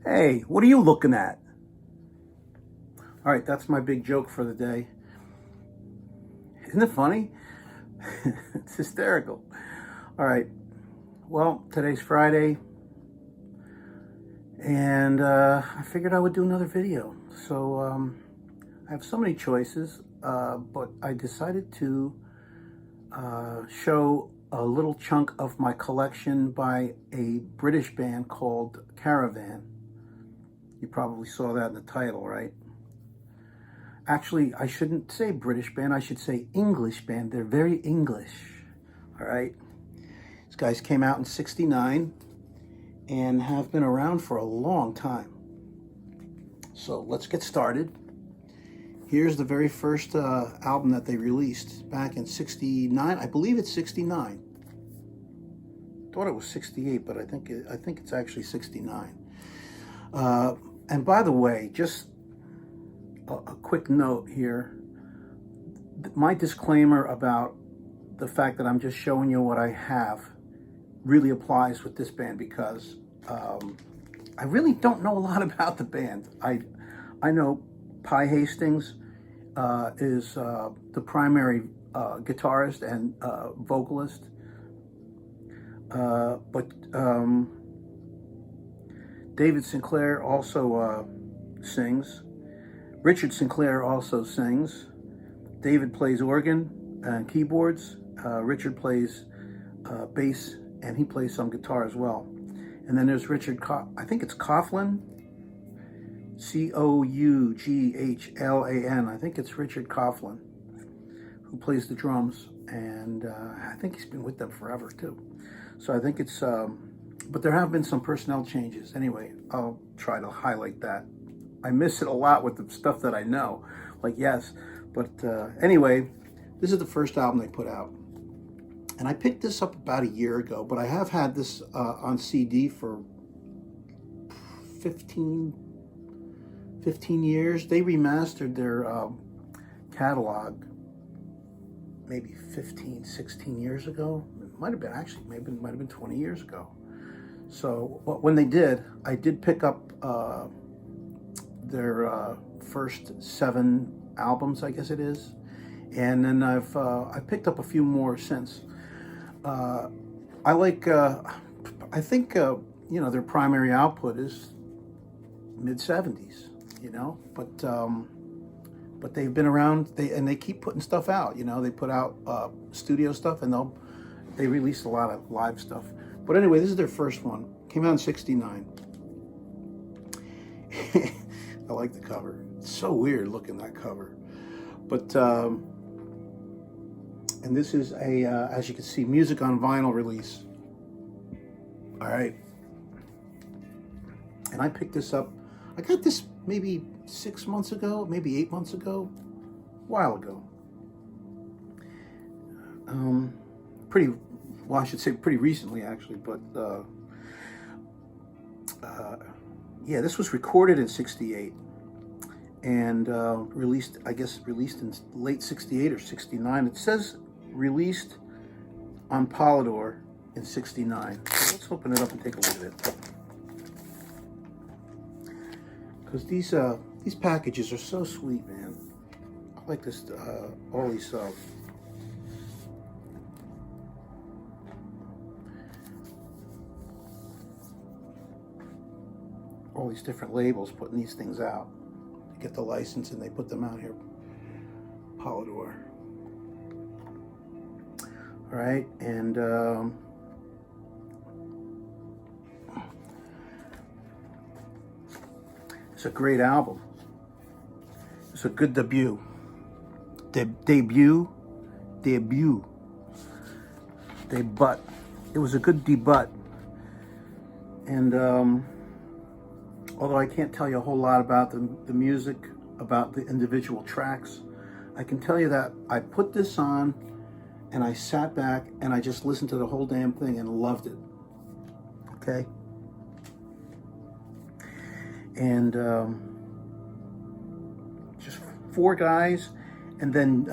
Hey, what are you looking at? All right, that's my big joke for the day. Isn't it funny? It's hysterical. All right, well, today's Friday, and I figured I would do another video. So I have so many choices, but I decided to show a little chunk of my collection by a British band called Caravan. You probably saw that in the title, right? Actually, I shouldn't say British band, I should say English band. They're very English, all right? These guys came out in '69 and have been around for a long time. So let's get started. Here's the very first album that they released back in '69. I believe it's '69. Thought it was '68, but I think it's actually '69. And by the way, just a quick note here. My disclaimer about the fact that I'm just showing you what I have really applies with this band because I really don't know a lot about the band. I know Pi Hastings is the primary guitarist and vocalist, but David Sinclair also sings. Richard Sinclair also sings. David plays organ and keyboards. Richard plays bass, and he plays some guitar as well. And then there's Richard, I think it's Coughlin, Coughlin. I think it's Richard Coughlin, who plays the drums. And I think he's been with them forever too. So I think it's, but there have been some personnel changes. Anyway, I'll try to highlight that. I miss it a lot with the stuff that I know, like yes. But anyway, this is the first album they put out. And I picked this up about a year ago, but I have had this on CD for 15 years. They remastered their catalog maybe 15, 16 years ago. It might have been actually, maybe it might have been 20 years ago. So when they did, I did pick up their first 7 albums, I guess it is, and then I picked up a few more since. I like, I think you know, their primary output is mid '70s, you know, but they've been around. They keep putting stuff out. You know, they put out studio stuff, and they release a lot of live stuff. But anyway, this is their first one. Came out in '69. I like the cover. It's so weird looking, that cover. But, and this is a, as you can see, music on vinyl release. All right. And I picked this up. I got this maybe 6 months ago, maybe 8 months ago, a while ago. Well, I should say pretty recently, actually, but, yeah, this was recorded in '68 and released, I guess, released in late '68 or '69. It says released on Polydor in '69. So let's open it up and take a look at it. Because these packages are so sweet, man. I like this, all these all these different labels putting these things out. They get the license and they put them out here. Polydor. All right, and it's a great album. It's a good debut. Debut. It was a good debut. And although I can't tell you a whole lot about the music, about the individual tracks, I can tell you that I put this on and I sat back and I just listened to the whole damn thing and loved it. Okay? And just 4 guys. And then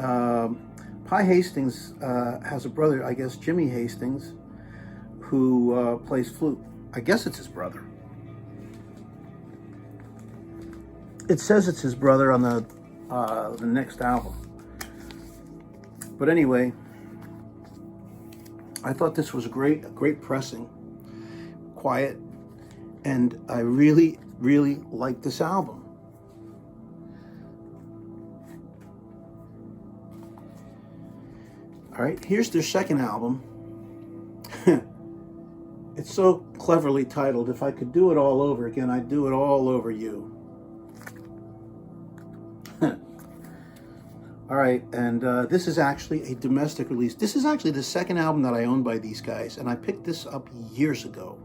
Pi Hastings has a brother, I guess, Jimmy Hastings, who plays flute. I guess it's his brother. It says it's his brother on the next album. But anyway, I thought this was a great pressing, quiet, and I really, really like this album. All right, here's their second album. It's so cleverly titled, If I Could Do It All Over Again, I'd Do It All Over You. All right, and this is actually a domestic release. This is actually the second album that I own by these guys, and I picked this up years ago.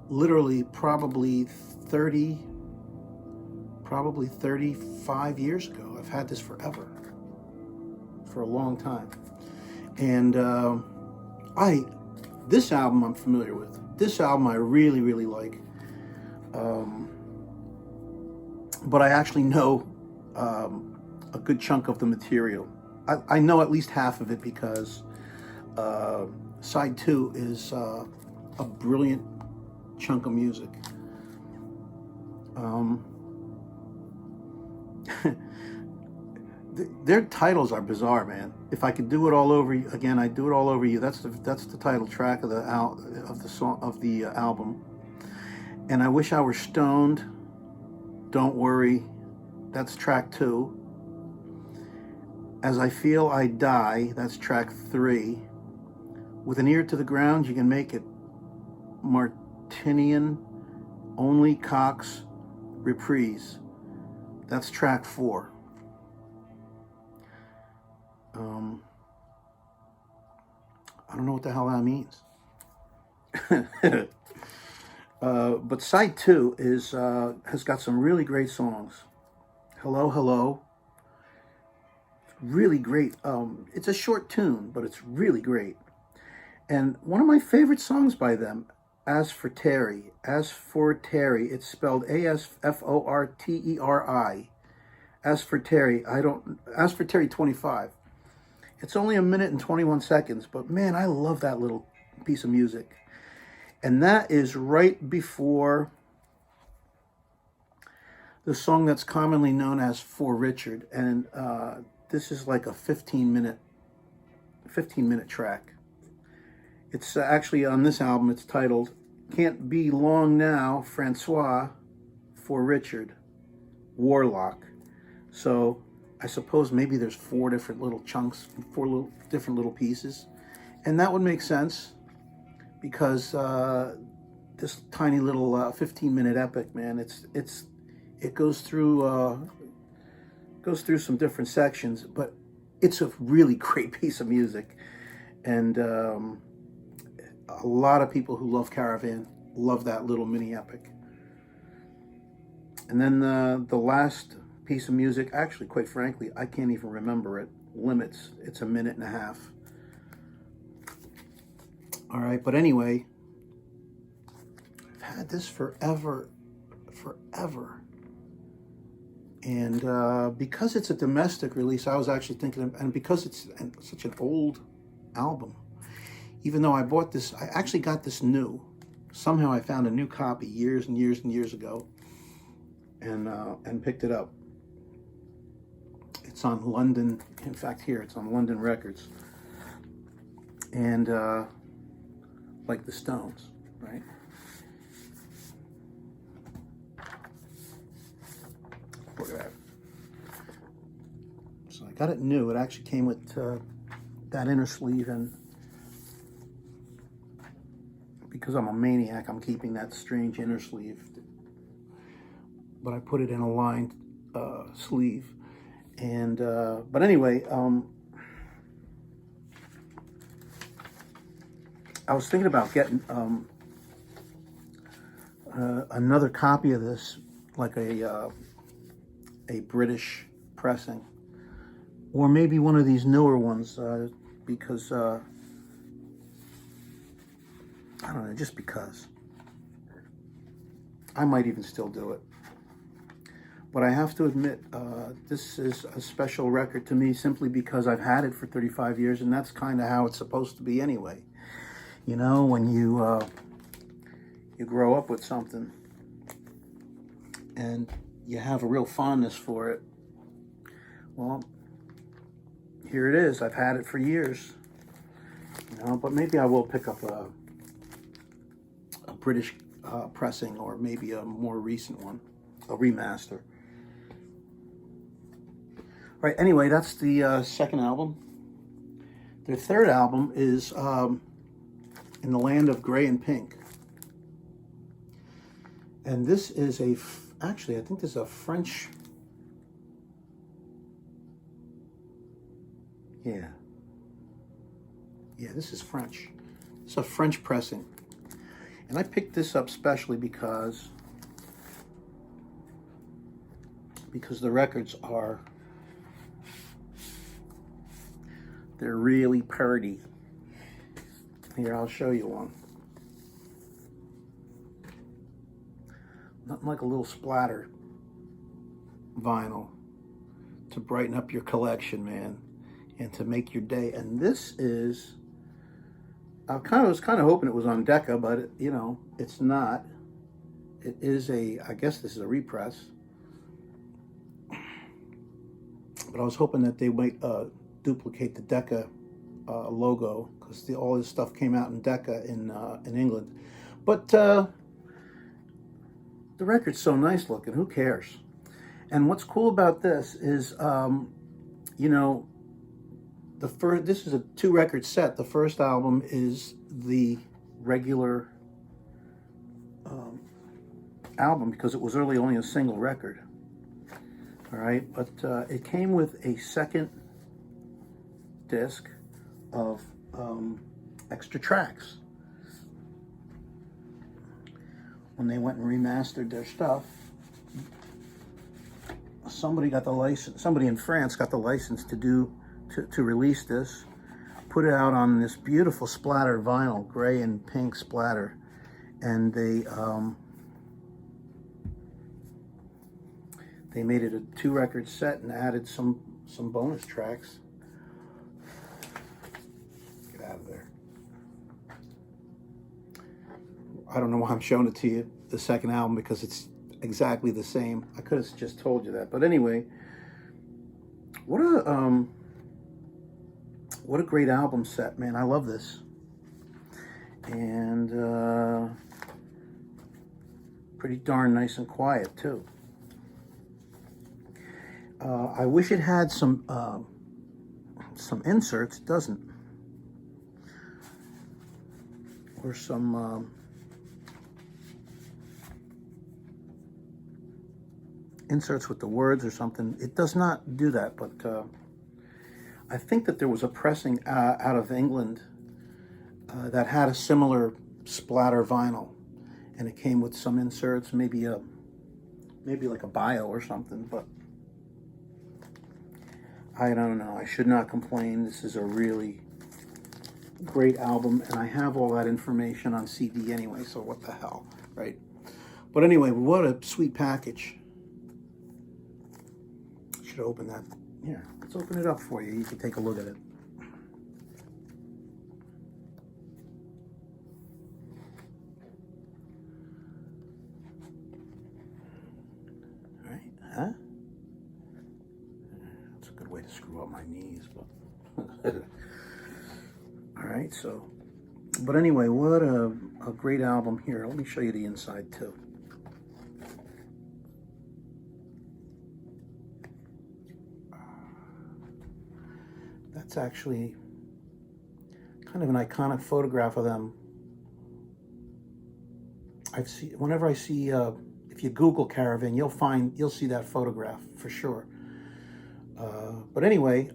Literally, probably 35 years ago. I've had this forever, for a long time. And this album I'm familiar with. This album I really, really like. But I actually know a good chunk of the material. I know at least half of it because side 2 is a brilliant chunk of music. Their titles are bizarre, man. If I could do it all over again, I'd do it all over you. That's the title track of the album. And I Wish I Were Stoned. Don't Worry. That's track 2. As I Feel I Die. That's track 3. With an Ear to the Ground, You Can Make It. Martinian. Only Cox. Reprise. That's track 4. I don't know what the hell that means. But side 2 has got some really great songs. Hello, Hello. Really great. It's a short tune, but it's really great. And one of my favorite songs by them, As for Terry. As for Terry, it's spelled A-S-F-O-R-T-E-R-I. As for Terry, As for Terry 25. It's only 1 minute and 21 seconds, but man, I love that little piece of music. And that is right before the song that's commonly known as For Richard. And this is like a 15-minute track. It's actually on this album, it's titled Can't Be Long Now, Francois, For Richard, Warlock. So I suppose maybe there's 4 different little chunks, 4 different little pieces. And that would make sense because this tiny little 15-minute epic, man, it goes through some different sections, but it's a really great piece of music. And a lot of people who love Caravan love that little mini epic. And then the last piece of music, actually, quite frankly, I can't even remember it. Limits. It's 1.5 minutes. All right, but anyway, I've had this forever. And because it's a domestic release, I was actually thinking, and because it's such an old album, even though I bought this, I actually got this new. Somehow I found a new copy years and years and years ago, and picked it up. It's on London, in fact here, it's on London Records. And like the Stones, right? Look at that. So I got it new. It actually came with that inner sleeve, and because I'm a maniac, I'm keeping that strange inner sleeve. But I put it in a lined sleeve. And but anyway, I was thinking about getting another copy of this, like a British pressing, or maybe one of these newer ones, because I don't know, just because. I might even still do it. But I have to admit, this is a special record to me simply because I've had it for 35 years, and that's kind of how it's supposed to be anyway. You know, when you grow up with something and you have a real fondness for it. Well, here it is. I've had it for years, you know, but maybe I will pick up a British pressing, or maybe a more recent one, a remaster. Right, anyway, that's the second album. Their third album is In the Land of Grey and Pink. And this is actually, I think this is a French, yeah, this is French. It's a French pressing. And I picked this up specially because the records they're really pretty. Here, I'll show you one. Nothing like a little splatter vinyl to brighten up your collection, man, and to make your day. And this is, I was kind of hoping it was on Decca, but you know, it's not. It is I guess this is a repress. But I was hoping that they might duplicate the Decca logo, because all this stuff came out in Decca in England. But the record's so nice looking, who cares? And what's cool about this is, you know, this is a 2-record set. The first album is the regular album, because it was really only a single record. All right, but it came with a second disc of extra tracks. When they went and remastered their stuff, somebody got the license. Somebody in France got the license to release this, put it out on this beautiful splatter vinyl, gray and pink splatter, and they made it a 2-record set and added some bonus tracks. Get out of there. I don't know why I'm showing it to you, the second album, because it's exactly the same. I could have just told you that. But anyway, what a great album set, man. I love this. And pretty darn nice and quiet too. I wish it had some inserts. It doesn't. Or some inserts with the words or something. It does not do that, but I think that there was a pressing out of England that had a similar splatter vinyl, and it came with some inserts, maybe like a bio or something, but I don't know. I should not complain. This is a really great album, and I have all that information on CD anyway, so what the hell, right? But anyway, what a sweet package. Should open that. Here, let's open it up for you. You can take a look at it. All right, huh? That's a good way to screw up my knees, but all right. So, but anyway, what a great album here. Let me show you the inside too. That's actually kind of an iconic photograph of them. Whenever I see, if you Google Caravan, you'll see that photograph for sure. But anyway,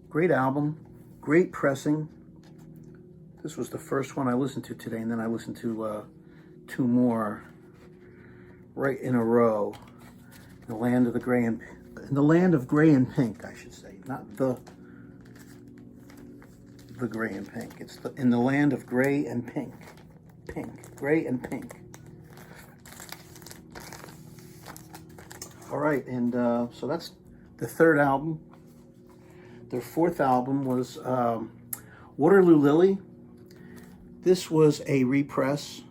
great album, great pressing. This was the first one I listened to today, and then I listened to 2 more right in a row. The Land of the Grey and In the Land of Grey and Pink, I should say, not the Grey and Pink. It's In the Land of Grey and Pink. Grey and Pink. All right, and so that's the third album. Their fourth album was Waterloo Lily. This was a repress.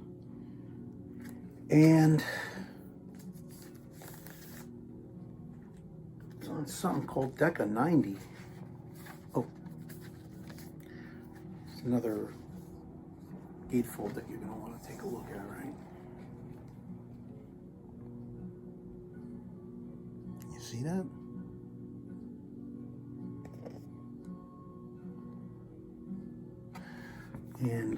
And it's on something called Decca 90. Oh, it's another gatefold that you're going to want to take a look at, right? You see that? And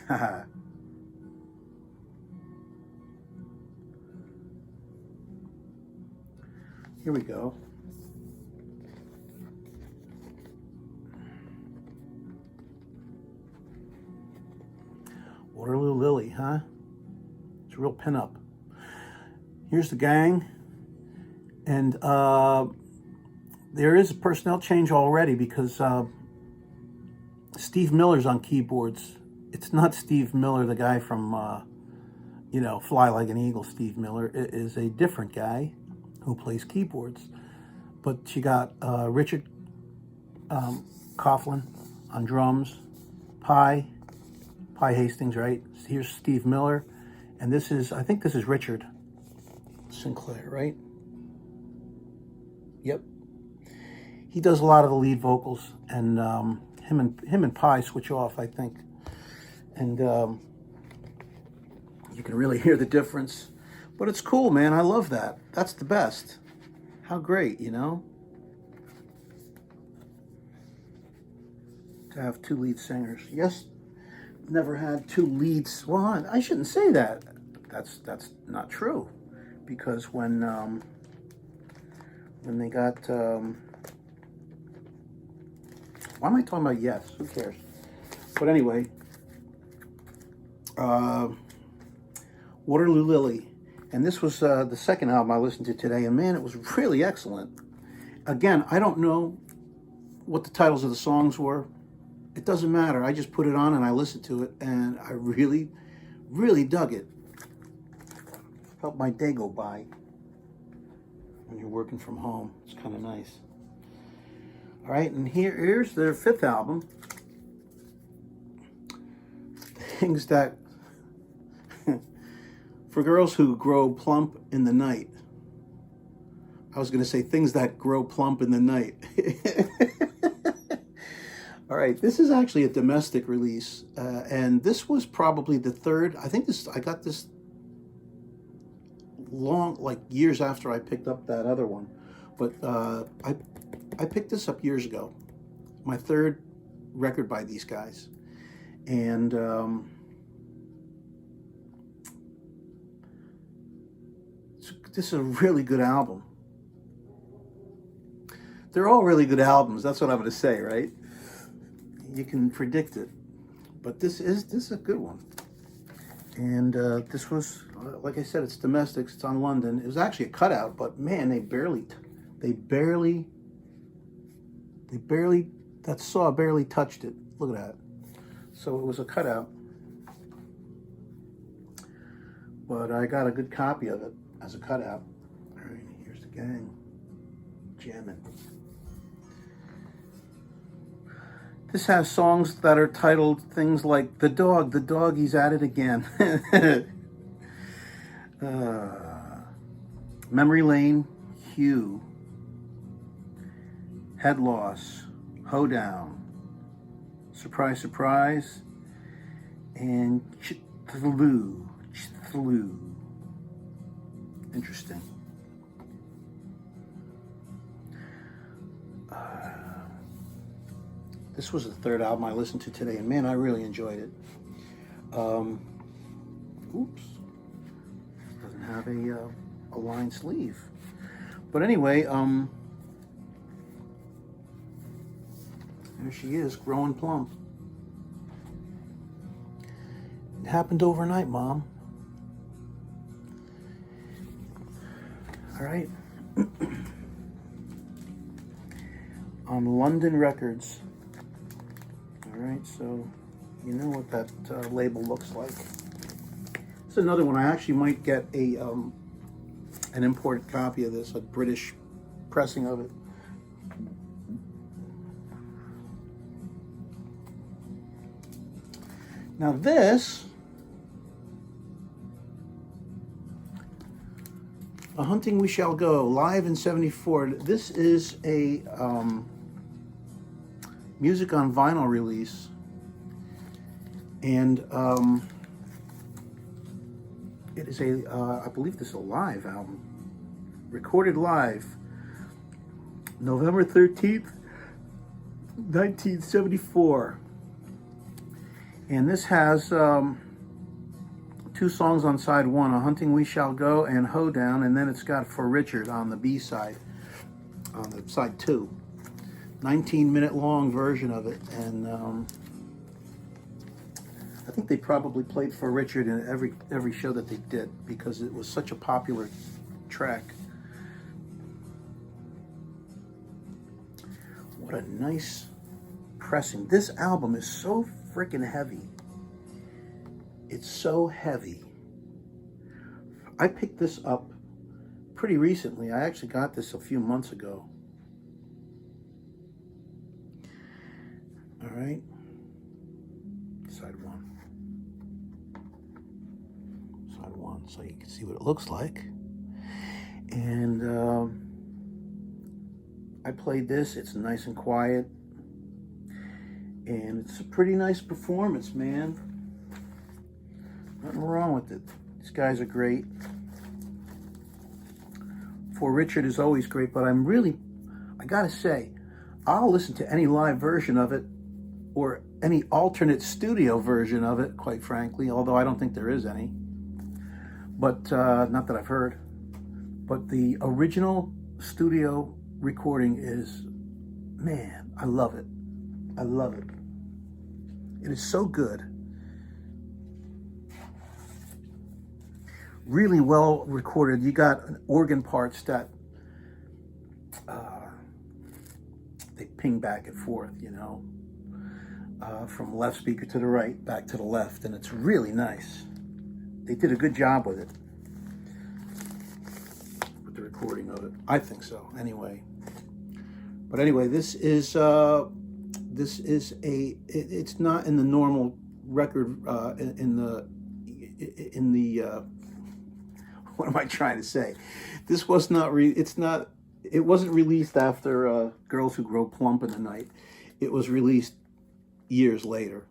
haha. Here we go. Waterloo Lily, huh? It's a real pinup. Here's the gang, and there is a personnel change already because Steve Miller's on keyboards. It's not Steve Miller, the guy from, you know, Fly Like an Eagle. Steve Miller. It is a different guy who plays keyboards. But you got Richard Coughlin on drums, Pye Hastings, right? Here's Steve Miller, and this is, I think this is Richard Sinclair, right? Yep. He does a lot of the lead vocals, and him and Pye switch off, I think. And you can really hear the difference. But it's cool, man. I love that. That's the best. How great, you know? To have two lead singers. Yes, never had two leads. Well, I shouldn't say that. That's not true. Because when they got... why am I talking about Yes? Who cares? But anyway... Waterloo Lily, and this was the second album I listened to today, and man, it was really excellent. Again, I don't know what the titles of the songs were. It doesn't matter. I just put it on and I listened to it, and I really, really dug it. Helped my day go by when you're working from home. It's kind of nice. All right, and here's their fifth album, Things That... For girls who grow plump in the night. I was going to say things that grow plump in the night. All right, this is actually a domestic release, and this was probably the third. I think I got this long, like years after I picked up that other one, but I picked this up years ago. My third record by these guys, and this is a really good album. They're all really good albums. That's what I'm going to say, right? You can predict it, but this is a good one. And this was, like I said, it's domestic. It's on London. It was actually a cutout, but man, they barely, that saw barely touched it. Look at that. So it was a cutout, but I got a good copy of it as a cutout. All right, here's the gang jamming. This has songs that are titled things like The Dog, He's At It Again. Memory Lane, Hugh, Head Loss, Hoedown, Surprise, Surprise, and Chithloo. Interesting. This was the third album I listened to today, and man, I really enjoyed it. Oops. Doesn't have a lined sleeve. But anyway, there she is, growing plump. It happened overnight, Mom. All right. On London Records. All right, so you know what that label looks like. It's another one. I actually might get a an imported copy of this, a British pressing of it. Now this, A Hunting We Shall Go, live in '74. This is a music on vinyl release, and it is a, I believe this is a live album, recorded live, November 13th, 1974. And this has two songs on side one, A Hunting We Shall Go and Hoedown, and then it's got For Richard on the B side, on the side two. 19-minute long version of it, and I think they probably played For Richard in every show that they did because it was such a popular track. What a nice pressing. This album is so freaking heavy. It's so heavy. I picked this up pretty recently. I actually got this a few months ago. All right. Side one. Side one, so you can see what it looks like. And I played this. It's nice and quiet. And it's a pretty nice performance, man. Nothing wrong with it. These guys are great. For Richard is always great, but I gotta say, I'll listen to any live version of it or any alternate studio version of it, quite frankly, although I don't think there is any. But, not that I've heard. But the original studio recording is, man, I love it. I love it. It is so good. Really well recorded. You got organ parts that they ping back and forth, you know, from left speaker to the right, back to the left, and it's really nice. They did a good job with it, with the recording of it. I think so, anyway. But anyway, this is it's not in the normal record, in the what am I trying to say? This was not, it wasn't released after Girls Who Grow Plump in the Night. It was released years later.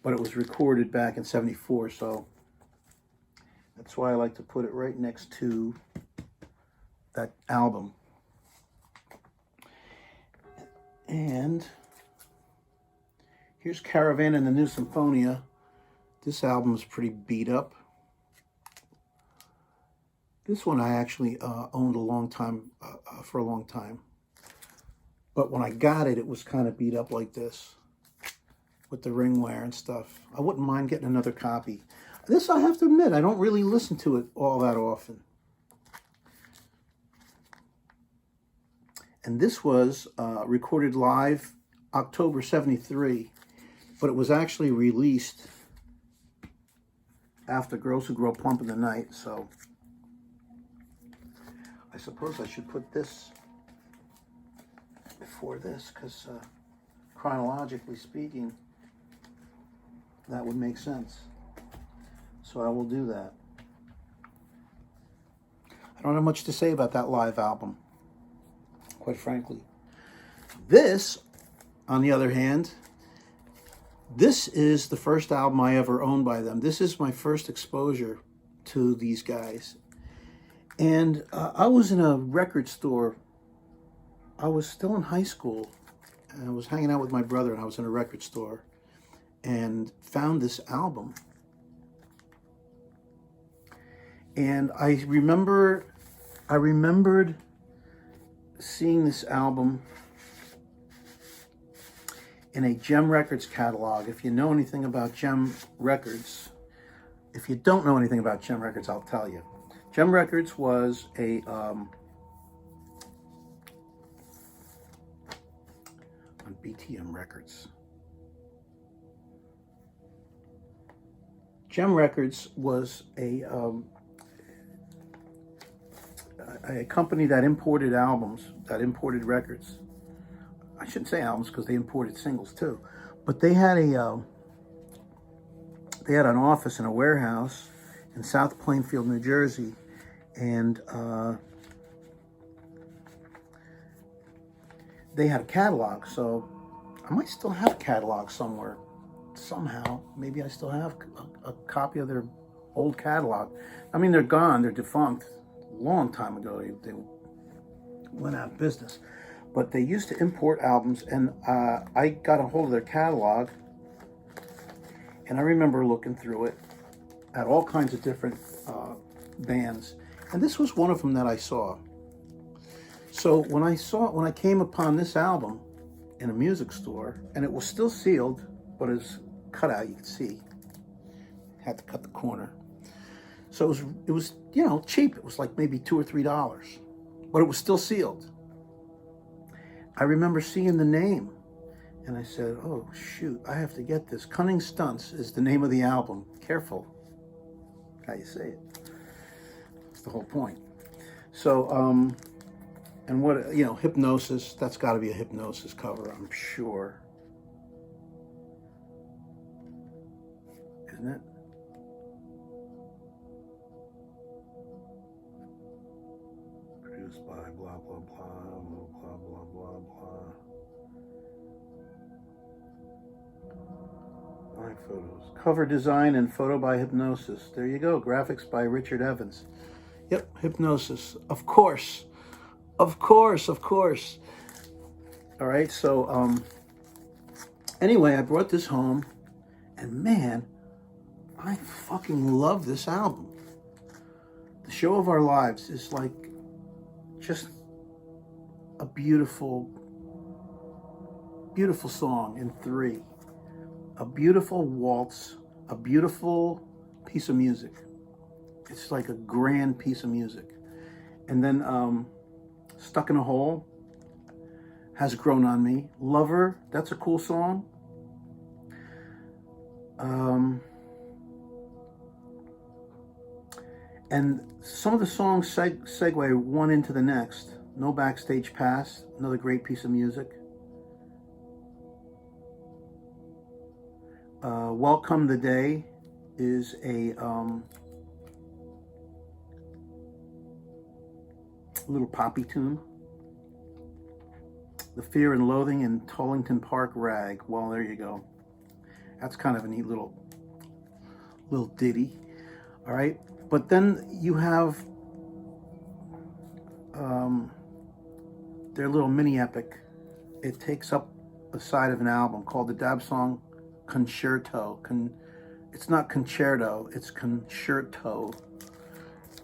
But it was recorded back in '74, so that's why I like to put it right next to that album. And here's Caravan and the New Symphonia. This album is pretty beat up. This one I actually owned for a long time. But when I got it, it was kind of beat up like this, with the ring wear and stuff. I wouldn't mind getting another copy. This, I have to admit, I don't really listen to it all that often. And this was recorded live October '73, but it was actually released after Girls Who Grow Plump in the Night, so I suppose I should put this before this, because chronologically speaking, that would make sense. So I will do that. I don't have much to say about that live album, quite frankly. This, on the other hand, this is the first album I ever owned by them. This is my first exposure to these guys. And I was in a record store. I was still in high school, and I was hanging out with my brother, and I was in a record store and found this album. And I remembered seeing this album in a Gem Records catalog. If you know anything about Gem Records, if you don't know anything about Gem Records, I'll tell you. Gem Records was a on BTM Records. Gem Records was a company that imported albums, that imported records. I shouldn't say albums because they imported singles too, but they had a They had an office in a warehouse in South Plainfield, New Jersey, and they had a catalog. So I might still have a catalog somewhere, somehow. Maybe I still have a copy of their old catalog. I mean, they're gone, they're defunct. A long time ago, they went out of business. But they used to import albums, and I got a hold of their catalog, and I remember looking through it at all kinds of different bands, and this was one of them that I saw. So when I came upon this album in a music store, and it was still sealed, but it's cut out, you can see. Had to cut the corner. So it was cheap. It was like maybe $2 or $3, but it was still sealed. I remember seeing the name, and I said, "Oh shoot, I have to get this." Cunning Stunts is the name of the album. Careful how you say it. That's the whole point. So, and what, Hypnosis, that's got to be a Hypnosis cover, I'm sure. Isn't it? Produced by blah, blah, blah, blah, blah, blah, blah, blah. 9 photos. Cover design and photo by Hypnosis. There you go. Graphics by Richard Evans. Yep, Hypnosis. Of course. Of course, of course. All right, so anyway, I brought this home, and man, I fucking love this album. The Show of Our Lives is like just a beautiful, beautiful song in 3. A beautiful waltz, a beautiful piece of music. It's like a grand piece of music. And then Stuck in a Hole has grown on me. Lover, that's a cool song. And some of the songs segue one into the next. No Backstage Pass, another great piece of music. Welcome the Day is a little poppy tune. The Fear and Loathing in Tollington Park Rag. Well, there you go. That's kind of a neat little ditty. All right. But then you have their little mini epic. It takes up a side of an album called the Dab Song Concerto. It's not concerto, it's concerto.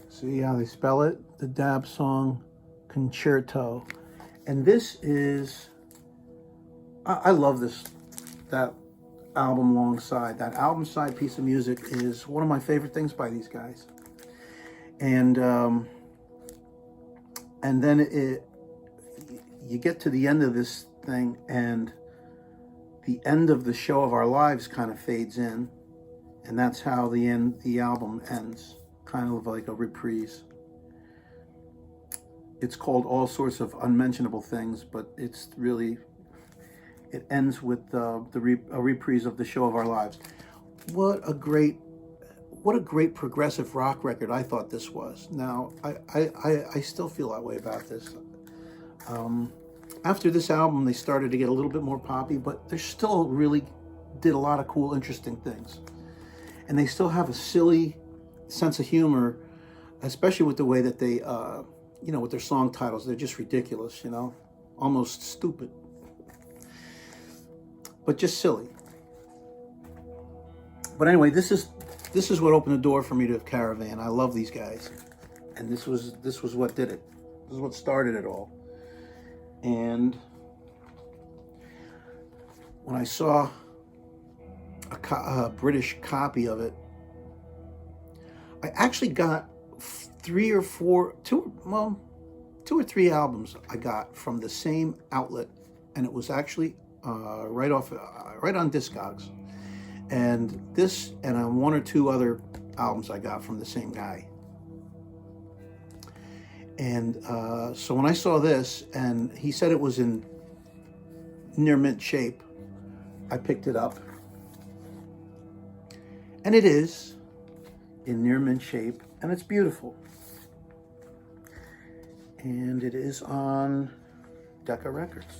See how they spell it? The Dab Song Concerto. And this is, I love that album alongside. That album side piece of music is one of my favorite things by these guys. And then you get to the end of this thing, and the end of the Show of Our Lives kind of fades in, and that's how the album ends, kind of like a reprise. It's called All Sorts of Unmentionable Things, but it ends with a reprise of the Show of Our Lives. What a great progressive rock record I thought this was. Now, I still feel that way about this. After this album, they started to get a little bit more poppy, but they still really did a lot of cool, interesting things. And they still have a silly sense of humor, especially with the way that they, with their song titles. They're just ridiculous, almost stupid, but just silly. But anyway, this is what opened the door for me to Caravan. I love these guys, and this was what did it. This is what started it all. And when I saw a British copy of it, I actually got 2 or 3 albums I got from the same outlet, and it was actually right on Discogs. And this, and 1 or 2 other albums I got from the same guy. And so when I saw this, and he said it was in near mint shape, I picked it up. And it is in near mint shape, and it's beautiful. And it is on Decca Records.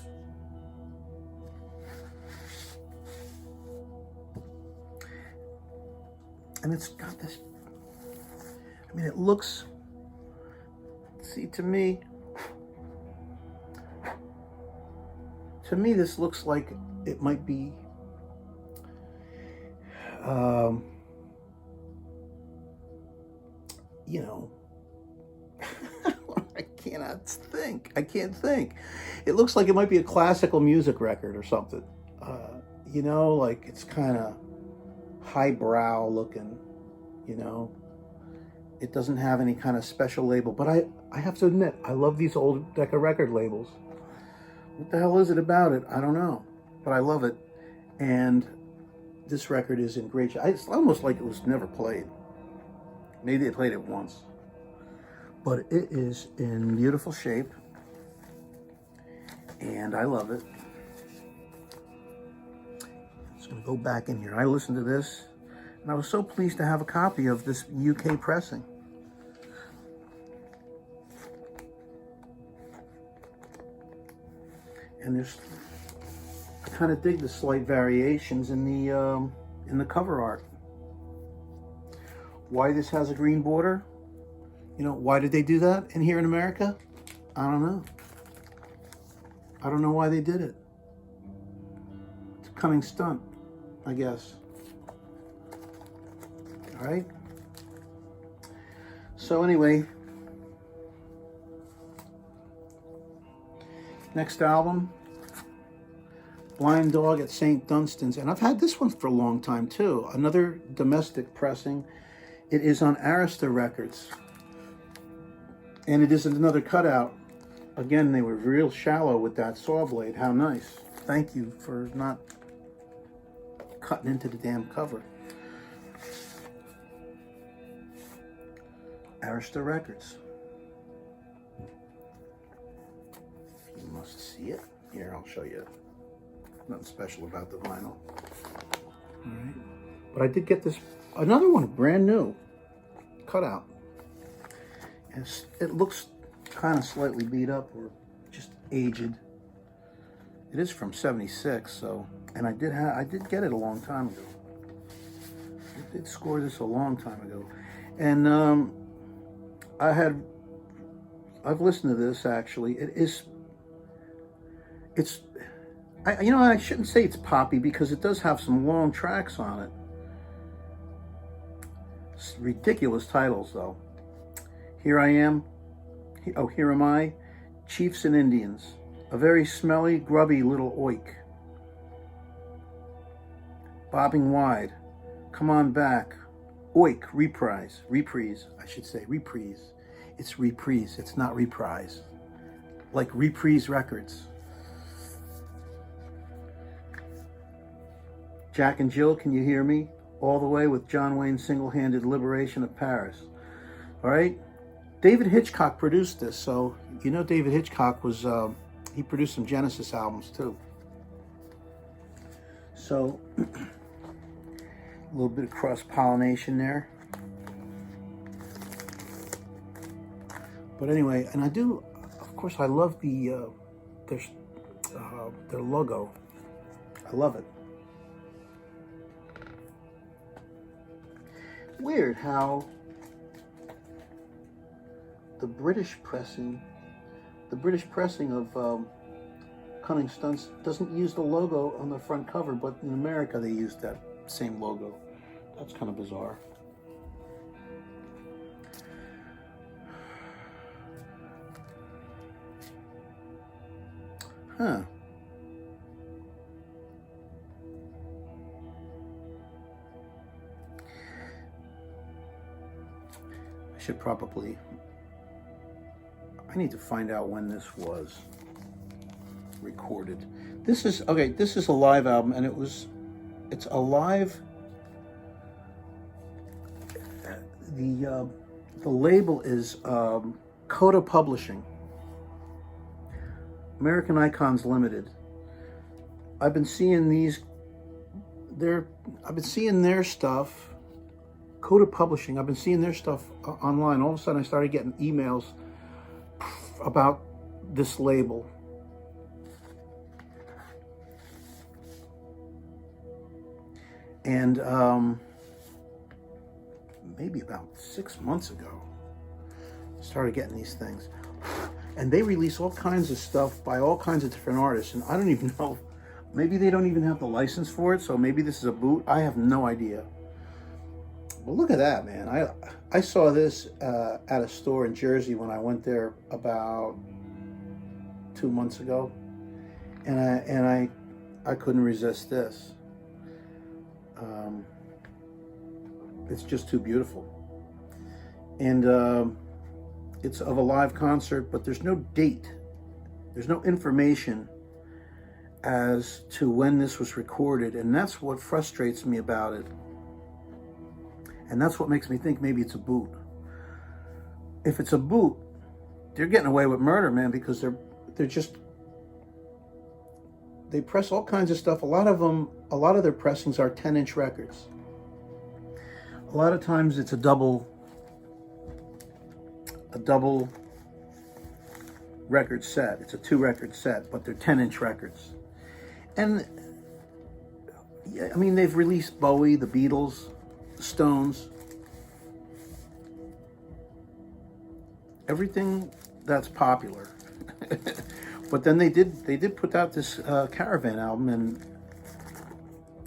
And it's got this, I mean, it looks, see, to me, this looks like it might be, you know, I can't think. It looks like it might be a classical music record or something. You know, like it's kind of highbrow looking, you know. It doesn't have any kind of special label, but I have to admit, I love these old Decca record labels. What the hell is it about it? I don't know, but I love it. And this record is in great shape. It's almost like it was never played. Maybe they played it once. But it is in beautiful shape, and I love it. I'm just going to go back in here. I listened to this, and I was so pleased to have a copy of this UK pressing. And I kind of dig the slight variations in the cover art. Why this has a green border? You know, why did they do that in here in America? I don't know. I don't know why they did it. It's a cunning stunt, I guess. All right. So anyway, next album, Blind Dog at St. Dunstan's. And I've had this one for a long time too. Another domestic pressing. It is on Arista Records. And it is another cutout. Again, they were real shallow with that saw blade. How nice. Thank you for not cutting into the damn cover. Arista Records. You must see it. Here, I'll show you. Nothing special about the vinyl. All right. But I did get this, another one, brand new, cutout. It looks kind of slightly beat up or just aged. It is from '76, so, and I did get it a long time ago. I did score this a long time ago, and I've listened to this actually. You know, I shouldn't say it's poppy because it does have some long tracks on it. It's ridiculous titles though. Here I Am, oh, Here Am I, Chiefs and Indians, A Very Smelly, Grubby Little Oik, Bobbing Wide, Come On Back, Oik, Reprise, I should say, Reprise. It's Reprise, it's not Reprise. Like Reprise Records. Jack and Jill, Can You Hear Me? All the Way with John Wayne's Single-Handed Liberation of Paris. All right? David Hitchcock produced this, so you know David Hitchcock was, he produced some Genesis albums too. So, a little bit of cross-pollination there. But anyway, and I do, of course, I love their logo. I love it. Weird how the British pressing of Cunning Stunts doesn't use the logo on the front cover, but in America they use that same logo. That's kind of bizarre. Huh. I should probably, I need to find out when this was recorded. This is, okay, this is a live album, and it's a live, the label is Coda Publishing, American Icons Limited. I've been seeing their stuff Coda Publishing, I've been seeing their stuff online. All of a sudden I started getting emails about this label. And maybe about 6 months ago, I started getting these things. And they release all kinds of stuff by all kinds of different artists. And I don't even know, maybe they don't even have the license for it. So maybe this is a boot. I have no idea. Well, look at that, man. I saw this at a store in Jersey when I went there about 2 months ago. And I couldn't resist this. It's just too beautiful. And it's of a live concert, but there's no date. There's no information as to when this was recorded, and that's what frustrates me about it. And that's what makes me think maybe it's a boot. If it's a boot, they're getting away with murder, man, because they press all kinds of stuff. A lot of their pressings are 10-inch records. A lot of times it's a double record set. It's a 2-record set, but they're 10-inch records. And yeah, I mean, they've released Bowie, the Beatles, the Stones, everything that's popular. But then they did put out this Caravan album,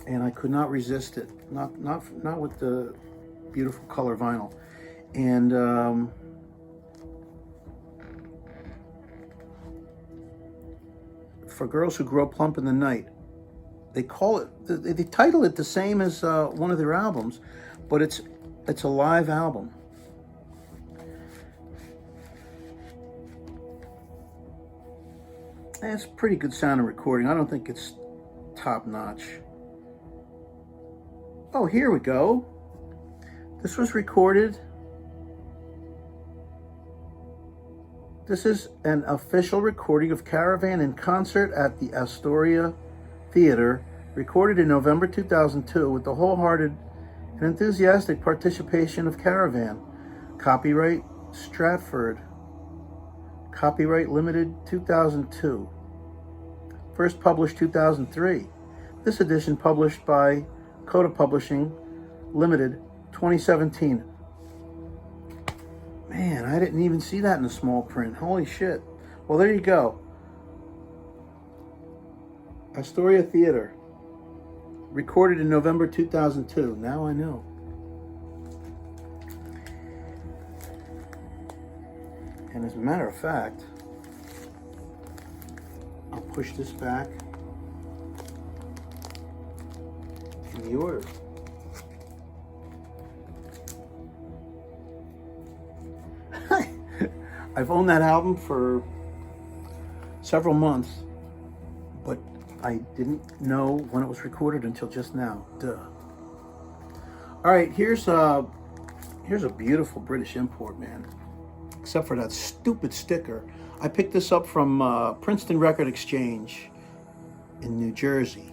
and I could not resist it. Not with the beautiful color vinyl. And for girls who grow plump in the night, they title it the same as one of their albums, but it's a live album. And it's a pretty good sounding recording. I don't think it's top notch. Oh, here we go. This was recorded. This is an official recording of Caravan in concert at the Astoria Theater, recorded in November 2002 with the wholehearted and enthusiastic participation of Caravan. Copyright Stratford. Copyright limited 2002. First published 2003. This edition published by Coda Publishing Limited 2017. Man, I didn't even see that in the small print. Holy shit. Well, there you go. Astoria Theater. Recorded in November 2002. Now I know. And as a matter of fact, I'll push this back in the order. I've owned that album for several months, but I didn't know when it was recorded until just now. Duh. All right, here's a beautiful British import, man. Except for that stupid sticker. I picked this up from Princeton Record Exchange in New Jersey.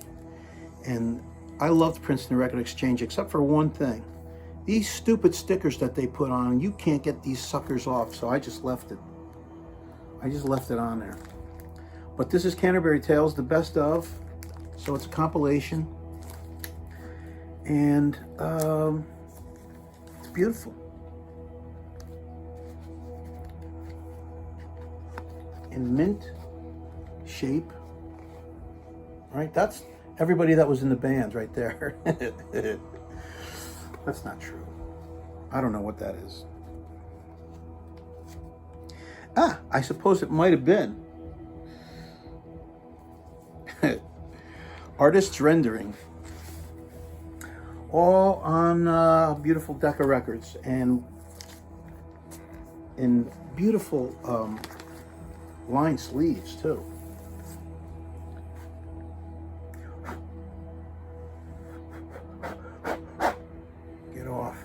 And I loved Princeton Record Exchange except for one thing. These stupid stickers that they put on, you can't get these suckers off, so I just left it. I just left it on there. But this is Canterbury Tales, the best of. So it's a compilation. And it's beautiful. In mint shape. All right, that's everybody that was in the band right there. That's not true. I don't know what that is. I suppose it might have been. Artist's rendering. All on beautiful Decca records and in beautiful lined sleeves too. Get off.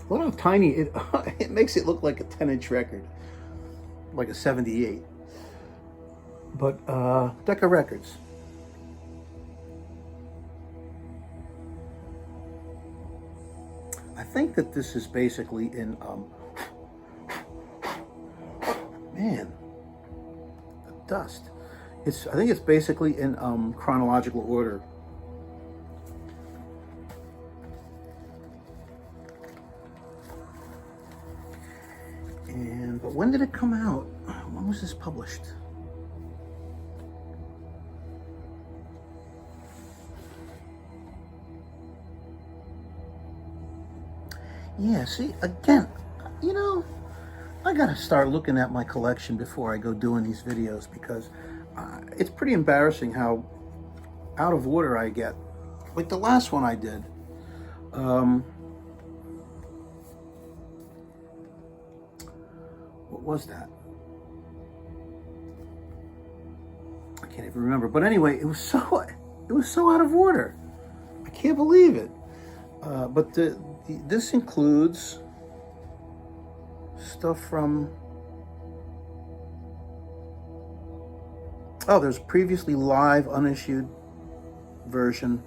Look how tiny it it makes it look like a 10-inch record, like a 78. But Decca records. think that this is basically in, man, the dust. I think it's basically in chronological order. But when did it come out? When was this published? Yeah, see, again, you know, I gotta start looking at my collection before I go doing these videos, because it's pretty embarrassing how out of order I get. Like the last one I did. What was that? I can't even remember. But anyway, it was so out of order. I can't believe it. But this includes stuff from, oh, there's previously live unissued version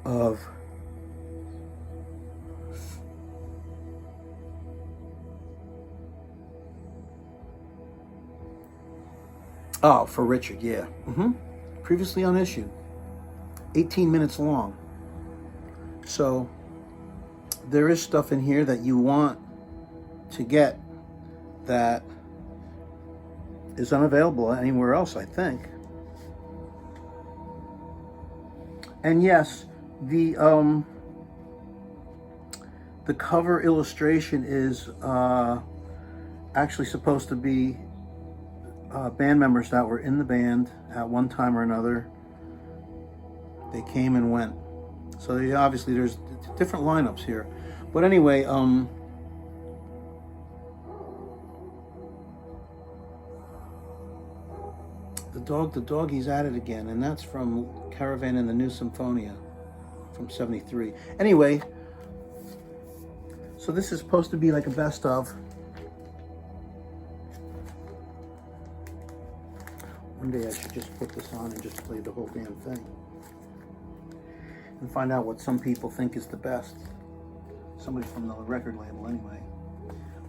of for Richard, yeah. Previously unissued. 18 minutes long. So there is stuff in here that you want to get that is unavailable anywhere else, I think. And yes, the cover illustration is actually supposed to be band members that were in the band at one time or another. They came and went. So obviously there's different lineups here. But anyway, the dog, he's at it again, and that's from Caravan and the New Symphonia from '73. Anyway, so this is supposed to be like a best of. One day I should just put this on and just play the whole damn thing and find out what some people think is the best. Somebody from the record label, anyway.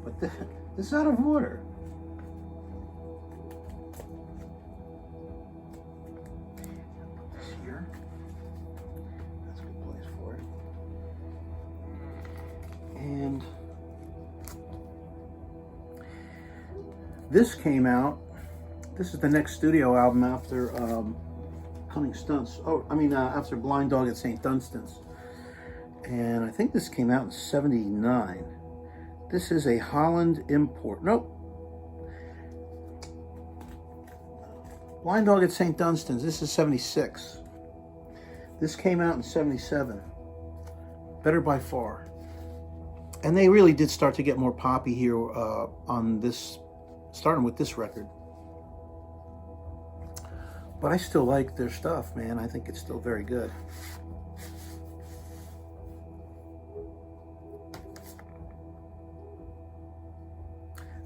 But this is out of order. Put this here. That's a good place for it. And this came out. This is the next studio album after Cunning Stunts. Oh, I mean, after Blind Dog at St. Dunstan's. And I think this came out in '79. This is a Holland import. Nope. Blind Dog at St. Dunstan's. This is '76. This came out in '77. Better by far. And they really did start to get more poppy here on this, starting with this record. But I still like their stuff, man. I think it's still very good.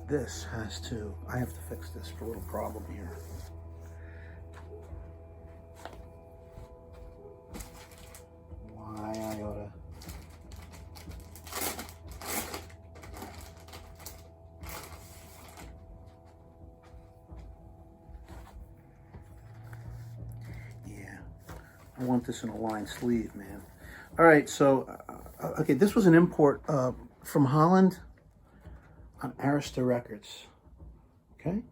This has to, I have to fix this for a little problem here. Why I oughta. I want this in a lined sleeve, man. All right, so, okay, this was an import from Holland on Arista Records, okay?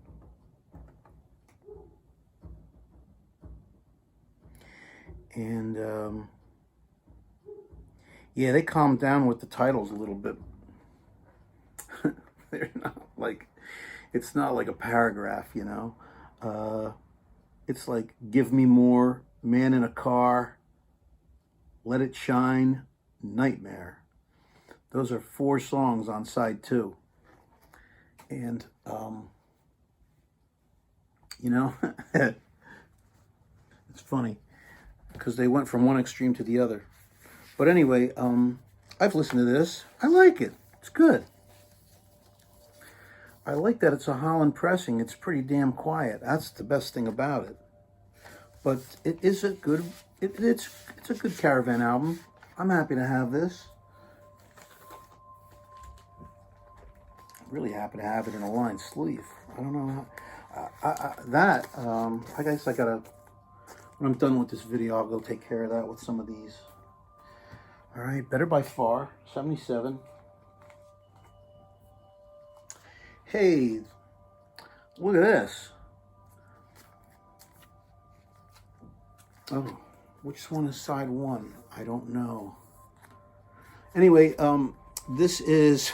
And, yeah, they calmed down with the titles a little bit. They're not like, it's not like a paragraph, you know? It's like, give me more, Man in a Car, Let It Shine, Nightmare. Those are 4 songs on side 2. And, you know, it's funny because they went from one extreme to the other. But anyway, I've listened to this. I like it. It's good. I like that it's a Holland pressing. It's pretty damn quiet. That's the best thing about it. But it is a good, it's a good Caravan album. I'm happy to have this. Really happy to have it in a lined sleeve. I don't know how, I guess I gotta, when I'm done with this video, I'll go take care of that with some of these. All right, Better by Far, 77. Hey, look at this. Oh, which one is side one? I don't know. Anyway, this is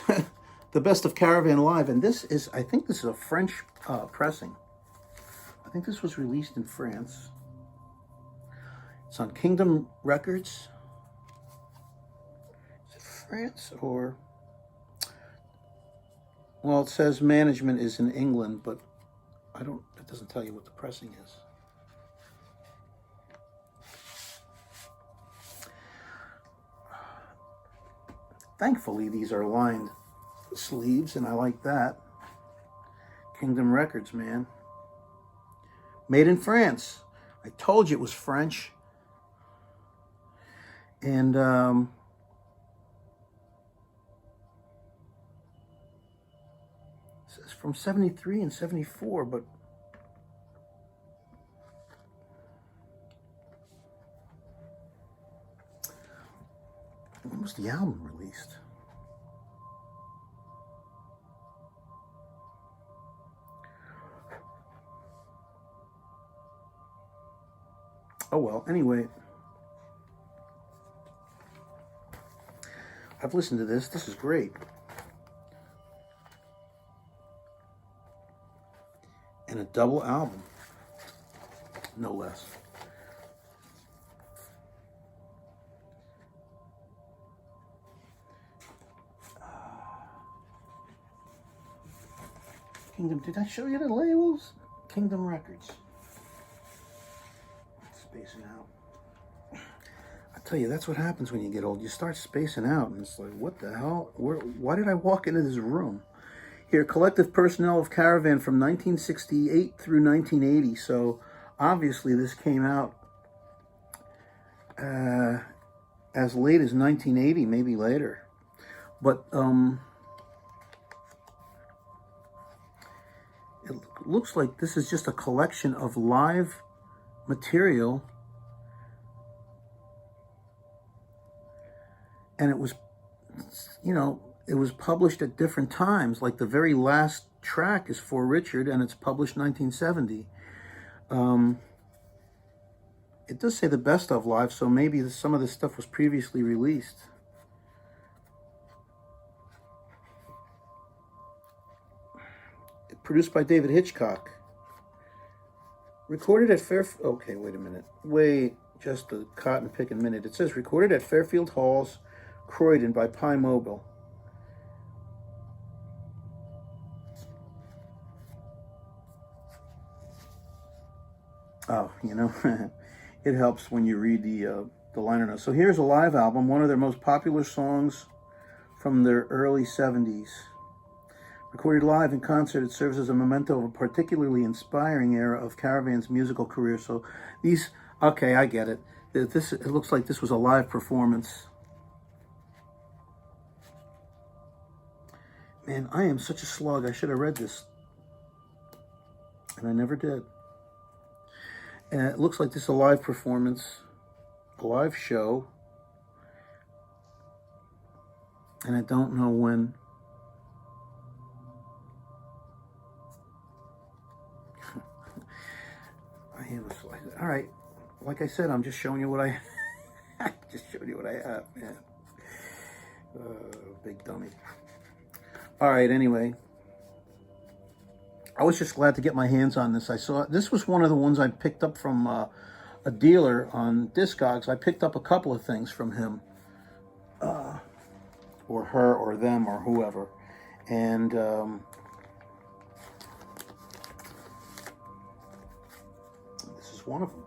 the best of Caravan Live, and this is, I think this is a French pressing. I think this was released in France. It's on Kingdom Records. Is it France or... Well, it says management is in England, but it doesn't tell you what the pressing is. Thankfully, these are lined sleeves, and I like that. Kingdom Records, man. Made in France. I told you it was French. And, it's from 73 and 74, but when was the album released? Oh well, anyway. I've listened to this. This is great. And a double album, no less. Kingdom, did I show you the labels? Kingdom Records. Spacing out. I tell you, that's what happens when you get old. You start spacing out, and it's like, what the hell? Why did I walk into this room? Here, collective personnel of Caravan from 1968 through 1980. So, obviously, this came out as late as 1980, maybe later. But, it looks like this is just a collection of live material, and it was, you know, it was published at different times. Like the very last track is For Richard, and it's published 1970. It does say the best of live, so maybe some of this stuff was previously released. Produced by David Hitchcock. Recorded at okay, wait a minute. Wait, just a cotton picking minute. It says recorded at Fairfield Halls, Croydon by Pi Mobile. Oh, you know, it helps when you read the liner notes. So here's a live album, one of their most popular songs from their early 70s. Recorded live in concert, it serves as a memento of a particularly inspiring era of Caravan's musical career. So these, okay, I get it. It looks like this was a live performance. Man, I am such a slug. I should have read this. And I never did. And it looks like this is a live performance, a live show. And I don't know when. All right, like I said, I'm just showing you what I have, man. Big dummy. All right, anyway, I was just glad to get my hands on this. I saw this was one of the ones I picked up from a dealer on Discogs. I picked up a couple of things from him, or her, or them, or whoever, and one of them.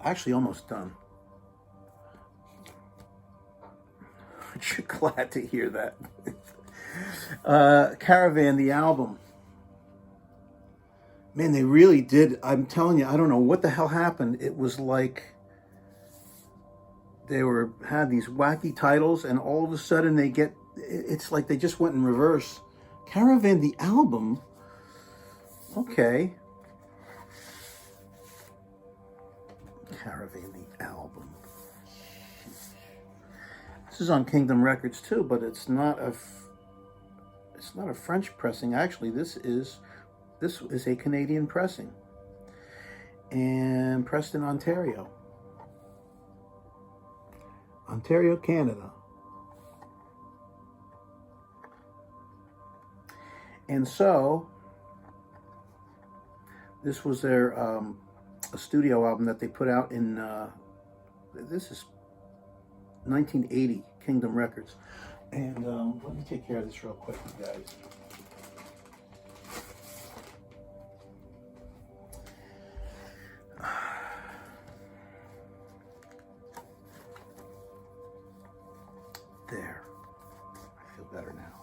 Actually, almost done. Aren't you glad to hear that? Caravan, the album. Man, they really did. I'm telling you, I don't know what the hell happened. It was like had these wacky titles, and all of a sudden it's like they just went in reverse. Caravan the Album. Okay. Caravan the Album. This is on Kingdom Records too, but it's not a French pressing. Actually, this is a Canadian pressing, and pressed in Ontario, Canada. And so this was their a studio album that they put out in this is 1980, Kingdom Records. And let me take care of this real quick, you guys. There. I feel better now.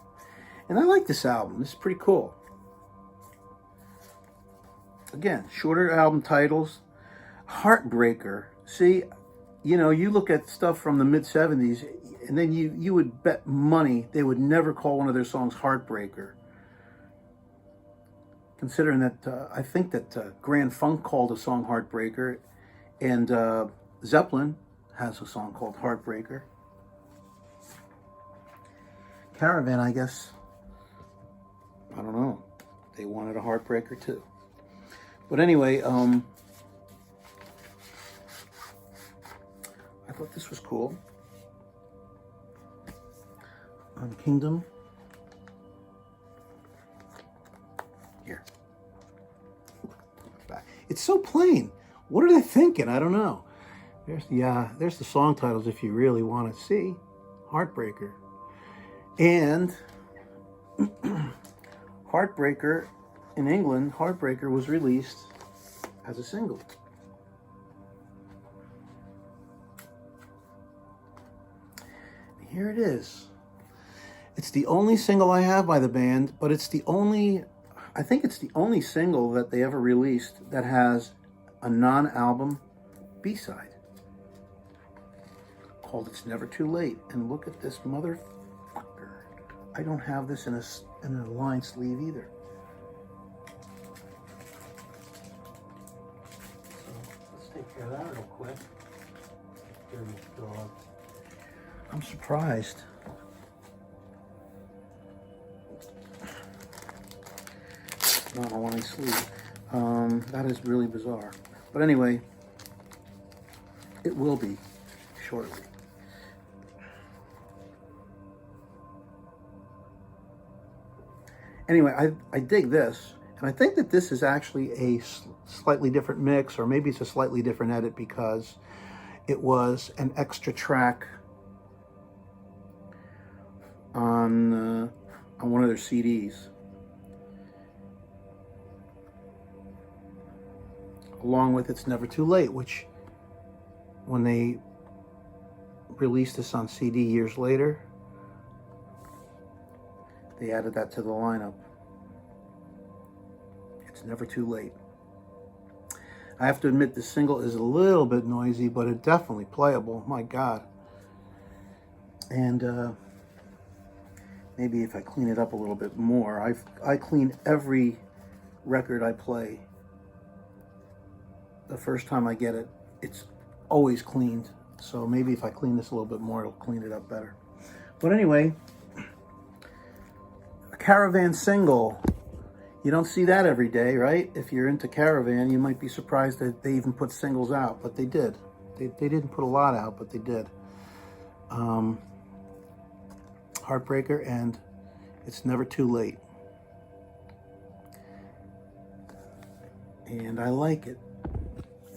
And I like this album. This is pretty cool. Again, shorter album titles. Heartbreaker. See, you know, you look at stuff from the mid-70s, and then you would bet money they would never call one of their songs Heartbreaker. Considering that, I think that Grand Funk called a song Heartbreaker, and Zeppelin has a song called Heartbreaker. Caravan, I guess, I don't know, they wanted a Heartbreaker too. But anyway, I thought this was cool. On Kingdom. Here. It's so plain. What are they thinking? I don't know. There's the song titles if you really want to see. Heartbreaker. And Heartbreaker in England, Heartbreaker was released as a single. Here it is. It's the only single I have by the band, but it's the only, I think it's the only single that they ever released that has a non-album B-side called It's Never Too Late. And look at this motherfucker. I don't have this in a line sleeve either. So let's take care of that real quick. Dirty dog. I'm surprised. Not a line sleeve. That is really bizarre. But anyway, it will be shortly. Anyway, I dig this, and I think that this is actually a slightly different mix, or maybe it's a slightly different edit because it was an extra track on one of their CDs, along with It's Never Too Late, which when they released this on CD years later, they added that to the lineup. It's Never Too Late. I have to admit, this single is a little bit noisy, but it's definitely playable. My God. And maybe if I clean it up a little bit more. I clean every record I play. The first time I get it, it's always cleaned. So maybe if I clean this a little bit more, it'll clean it up better. But anyway, a Caravan single. You don't see that every day, right? If you're into Caravan, you might be surprised that they even put singles out, but they did. They didn't put a lot out, but they did. Heartbreaker and It's Never Too Late. And I like it.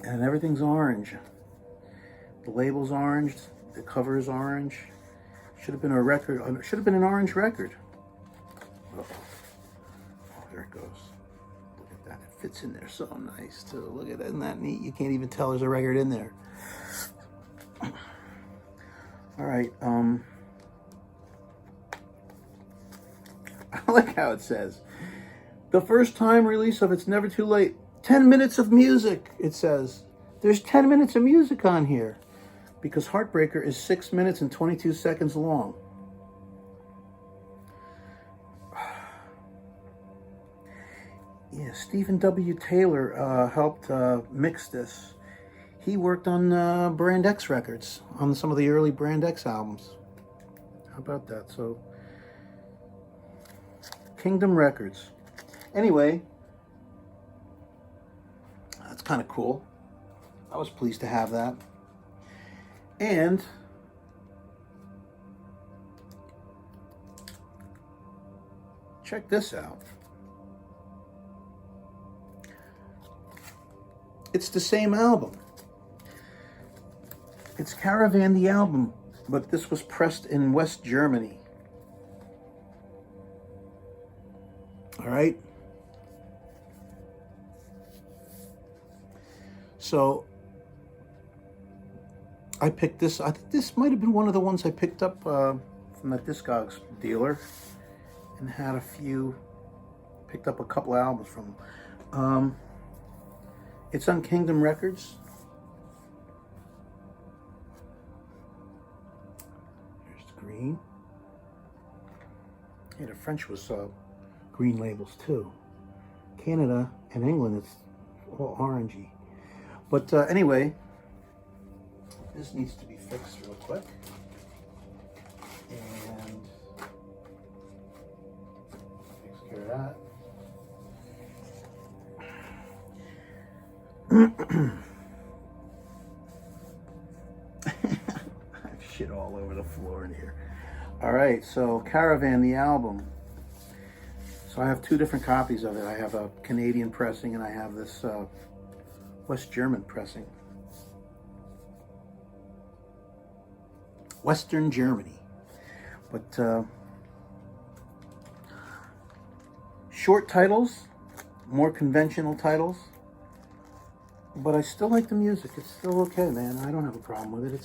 And everything's orange. The label's orange. The cover is orange. Should have been a record. Should have been an orange record. Uh-oh. Oh, there it goes. Look at that. It fits in there so nice too. Look at that. Isn't that neat? You can't even tell there's a record in there. All right. I like how it says the first time release of It's Never Too Late. 10 minutes of music, it says. There's 10 minutes of music on here. because Heartbreaker is 6 minutes and 22 seconds long. Yeah, Stephen W. Taylor helped mix this. He worked on Brand X records, on some of the early Brand X albums. How about that? So, Kingdom Records. Anyway, that's kind of cool. I was pleased to have that. And check this out. It's the same album. It's Caravan the Album, but this was pressed in West Germany. All right. So I picked this. I think this might have been one of the ones I picked up from that Discogs dealer, and had a few. Picked up a couple of albums from them. It's on Kingdom Records. Here's the green. Yeah, the French was green labels too. Canada and England, it's all orangey. But anyway, this needs to be fixed real quick. And takes care of that. I have shit all over the floor in here. All right, so Caravan the Album. So I have two different copies of it. I have a Canadian pressing and I have this West German pressing. Western Germany. But short titles, more conventional titles. But I still like the music. It's still okay, man. I don't have a problem with it.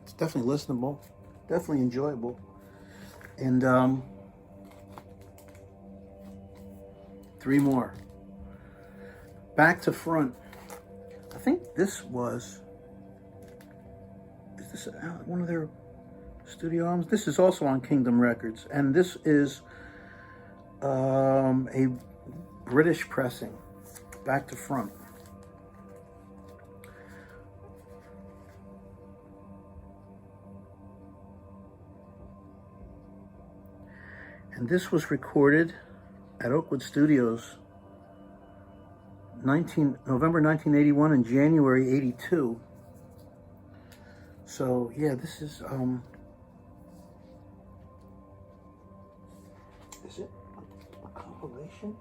It's definitely listenable, definitely enjoyable. And three more. Back to Front. I think this was. Is this one of their studio albums? This is also on Kingdom Records, and this is a British pressing. Back to Front. And this was recorded at Oakwood Studios November 1981 and January 82. So yeah, this is it a compilation?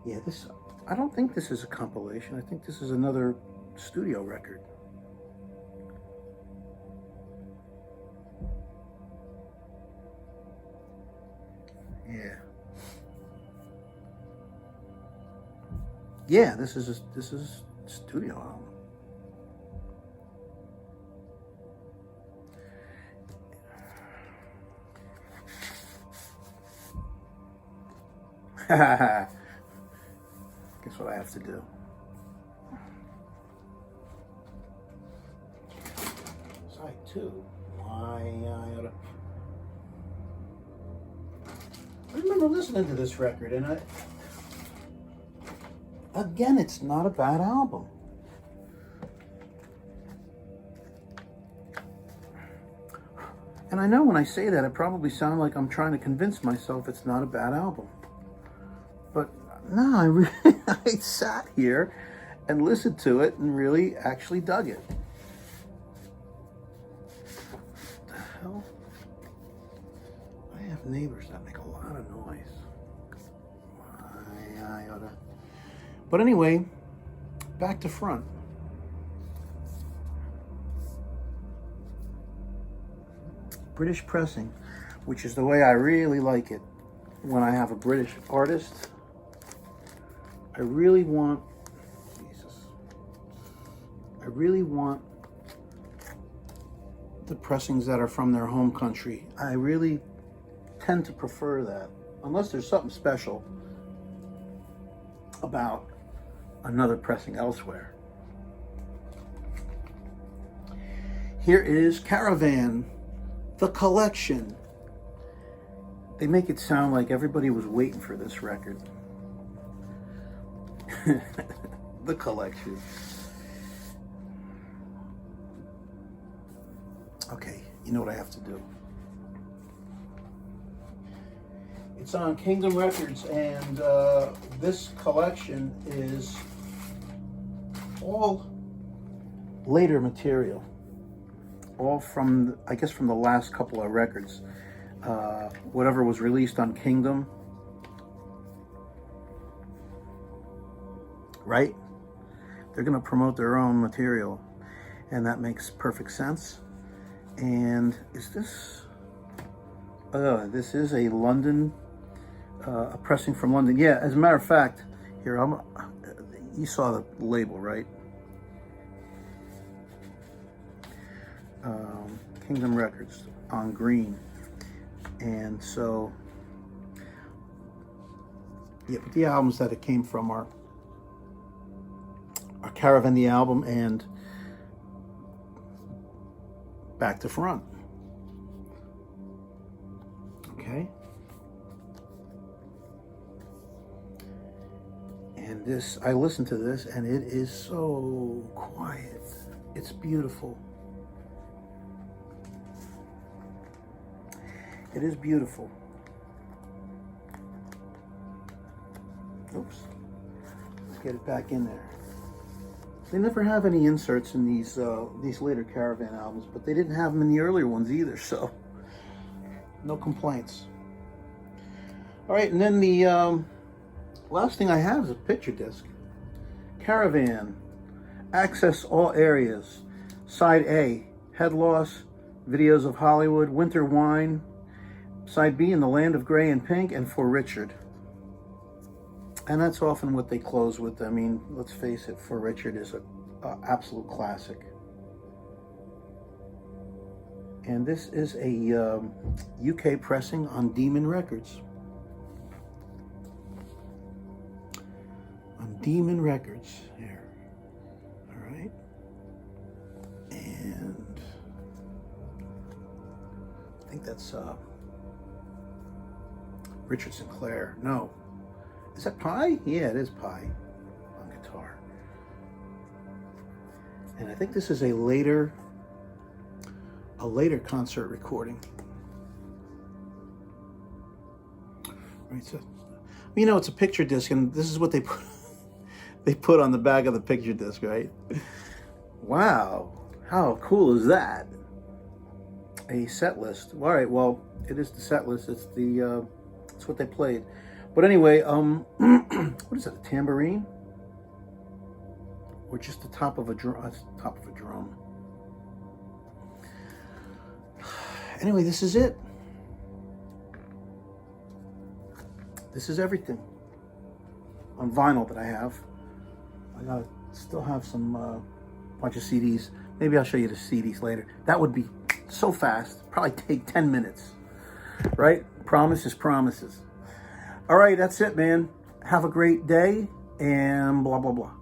Yeah, this, I don't think this is a compilation. I think this is another studio record. Yeah. Yeah, this is a studio album. Guess what I have to do? Side 2. I remember listening to this record, and again, it's not a bad album. And I know when I say that, it probably sounds like I'm trying to convince myself it's not a bad album. But no, I sat here and listened to it and really actually dug it. What the hell? I have neighbors that make a lot of noise. I oughta. But anyway, back to Front. British pressing, which is the way I really like it when I have a British artist. I really want the pressings that are from their home country. I really tend to prefer that, unless there's something special about another pressing elsewhere. Here is Caravan, the collection. They make it sound like everybody was waiting for this record. The collection. Okay, you know what I have to do. It's on Kingdom Records, and this collection is all later material. All from, I guess, from the last couple of records. Whatever was released on Kingdom. Right? They're going to promote their own material, and that makes perfect sense. And is this... this is a London, a pressing from London. Yeah, as a matter of fact, here, you saw the label, right? Kingdom Records on green. And so, yeah, but the albums that it came from are Caravan the Album and Back to Front. Okay. And this, I listened to this, and it is so quiet. It's beautiful. It is beautiful. Oops. Let's get it back in there. They never have any inserts in these later Caravan albums, but they didn't have them in the earlier ones either, so no complaints. All right, and then the last thing I have is a picture disc. Caravan, Access All Areas, Side A, Head Loss, Videos of Hollywood, Winter Wine, Side B, In the Land of Gray and Pink, and For Richard. And that's often what they close with. I mean, let's face it, For Richard is an absolute classic. And this is a UK pressing on Demon Records. On Demon Records, here. All right. And I think that's Richard Sinclair. No. Is that Pie? Yeah, it is Pie on guitar. And I think this is a later concert recording. Right, so you know it's a picture disc, and this is what they put on the back of the picture disc, right? Wow, how cool is that? A set list. All right, well, it is the set list. It's the it's what they played. But anyway, what is that? A tambourine? Or just the top of a drum? Top of a drum. Anyway, this is it. This is everything on vinyl that I have. I gotta still have some bunch of CDs. Maybe I'll show you the CDs later. That would be so fast. Probably take 10 minutes. Right? Promises, promises. All right, that's it, man. Have a great day, and blah, blah, blah.